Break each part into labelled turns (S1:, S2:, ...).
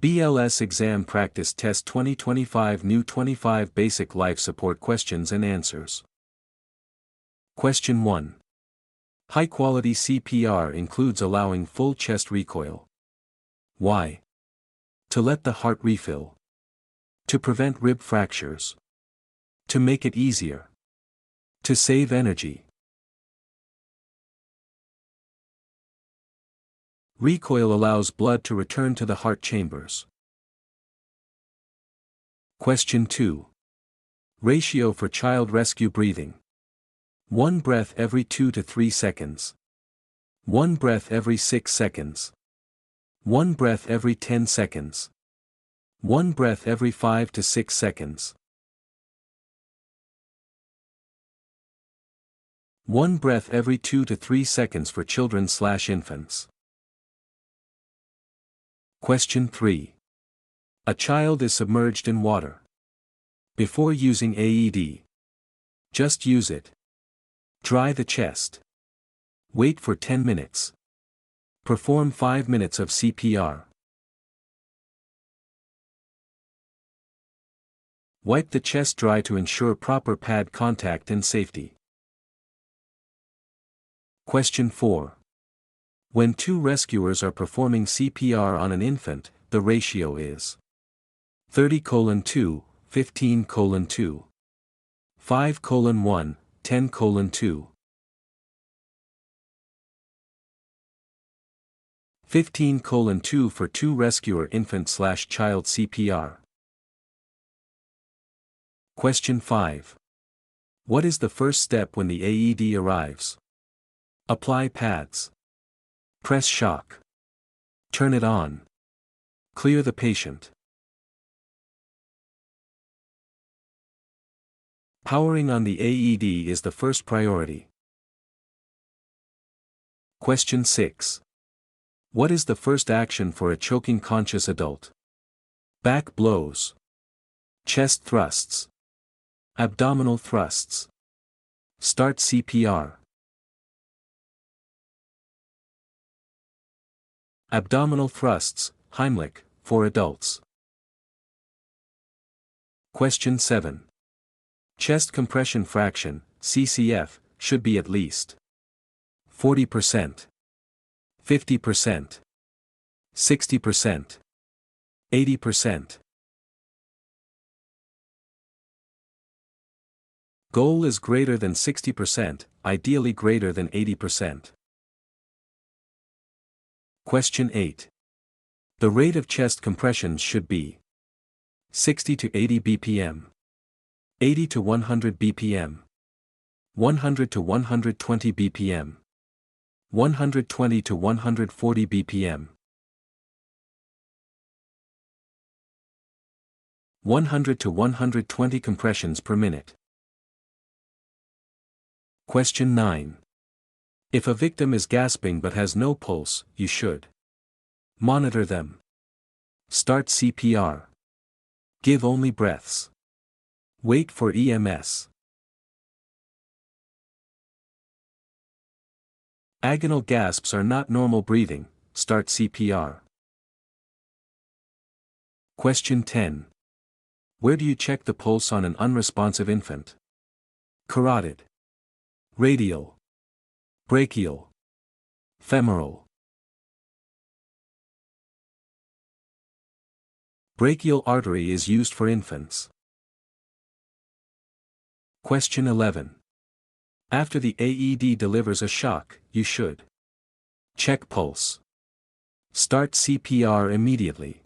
S1: BLS Exam Practice Test 2025 New 25 Basic Life Support Questions and Answers. Question 1. High-quality CPR includes allowing full chest recoil. Why? To let the heart refill. To prevent rib fractures. To make it easier. To save energy. Recoil allows blood to return to the heart chambers. Question 2. Ratio for child rescue breathing. 1 breath every 2 to 3 seconds. 1 breath every 6 seconds. 1 breath every 10 seconds. 1 breath every 5 to 6 seconds. 1 breath every 2 to 3 seconds for children/infants. Question 3. A child is submerged in water. Before using AED. Just use it. Dry the chest. Wait for 10 minutes. Perform 5 minutes of CPR. Wipe the chest dry to ensure proper pad contact and safety. Question 4. When 2 rescuers are performing CPR on an infant, the ratio is 30:2, 15:2, 5:1, 10:2. 15:2 for 2 rescuer infant/child CPR. Question 5. What is the first step when the AED arrives? Apply pads. Press shock. Turn it on. Clear the patient. Powering on the AED is the first priority. Question 6. What is the first action for a choking conscious adult? Back blows. Chest thrusts. Abdominal thrusts. Start CPR. Abdominal thrusts, Heimlich, for adults. Question 7. Chest compression fraction, CCF, should be at least 40%, 50%, 60%, 80%. Goal is greater than 60%, ideally greater than 80%. Question 8. The rate of chest compressions should be 60 to 80 bpm, 80 to 100 bpm, 100 to 120 bpm, 120 to 140 bpm, 100 to 120 compressions per minute. Question 9. If a victim is gasping but has no pulse, you should monitor them. Start CPR. Give only breaths. Wait for EMS. Agonal gasps are not normal breathing. Start CPR. Question 10. Where do you check the pulse on an unresponsive infant? Carotid. Radial. Brachial. Femoral. Brachial artery is used for infants. Question 11. After the AED delivers a shock, you should check pulse. Start CPR immediately.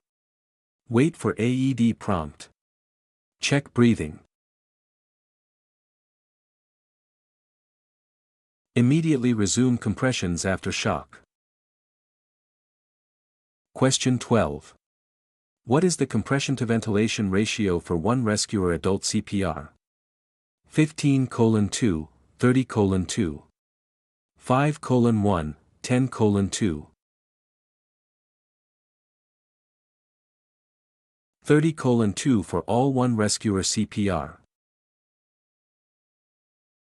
S1: Wait for AED prompt. Check breathing. Immediately resume compressions after shock. Question 12. What is the compression to ventilation ratio for 1 rescuer adult CPR? 15:2, 30:2, 5:1, 10:2. 30:2 for all 1 rescuer CPR.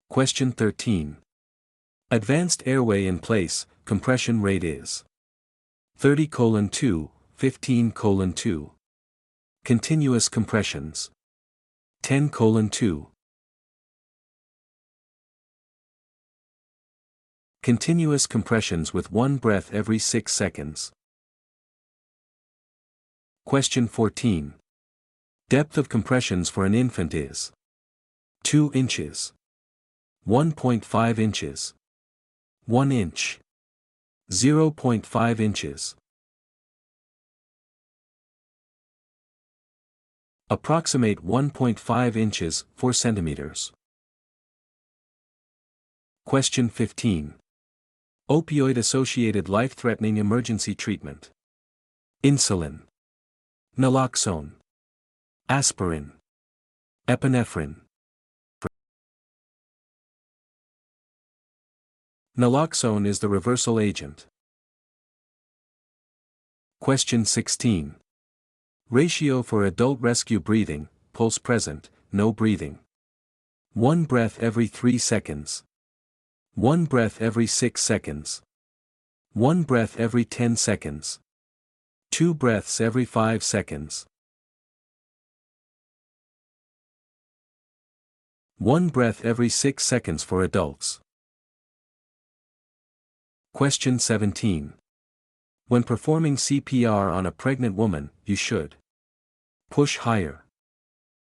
S1: Question 13. Advanced airway in place, compression rate is 30:2, 15:2. Continuous compressions. 10:2. Continuous compressions with one breath every 6 seconds. Question 14. Depth of compressions for an infant is 2 inches, 1.5 inches, 1 inch, 0.5 inches. Approximate 1.5 inches, 4 centimeters. Question 15. Opioid-associated life-threatening emergency treatment. Insulin, naloxone, aspirin, epinephrine. Naloxone is the reversal agent. Question 16. Ratio for adult rescue breathing, pulse present, no breathing. 1 breath every 3 seconds. 1 breath every 6 seconds. 1 breath every 10 seconds. 2 breaths every 5 seconds. 1 breath every 6 seconds for adults. Question 17. When performing CPR on a pregnant woman, you should push higher.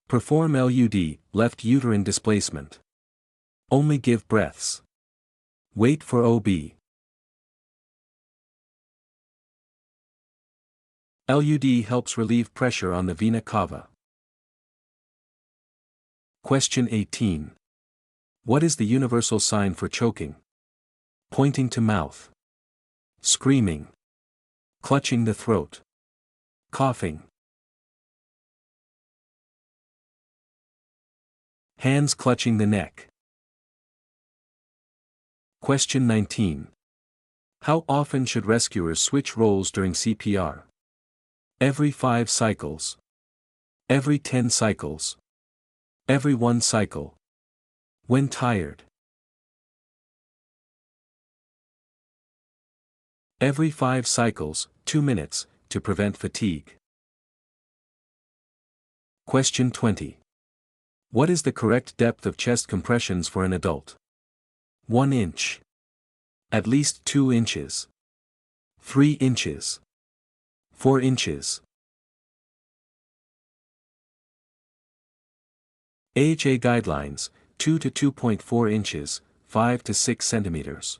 S1: Perform LUD, left uterine displacement. Only give breaths. Wait for OB. LUD helps relieve pressure on the vena cava. Question 18. What is the universal sign for choking? Pointing to mouth. Screaming. Clutching the throat. Coughing. Hands clutching the neck. Question 19. How often should rescuers switch roles during CPR? Every 5 cycles. Every 10 cycles. Every 1 cycle. When tired. Every 5 cycles, 2 minutes, to prevent fatigue. Question 20. What is the correct depth of chest compressions for an adult? 1 inch. At least 2 inches. 3 inches. 4 inches. AHA guidelines, 2 to 2.4 inches, 5 to 6 centimeters.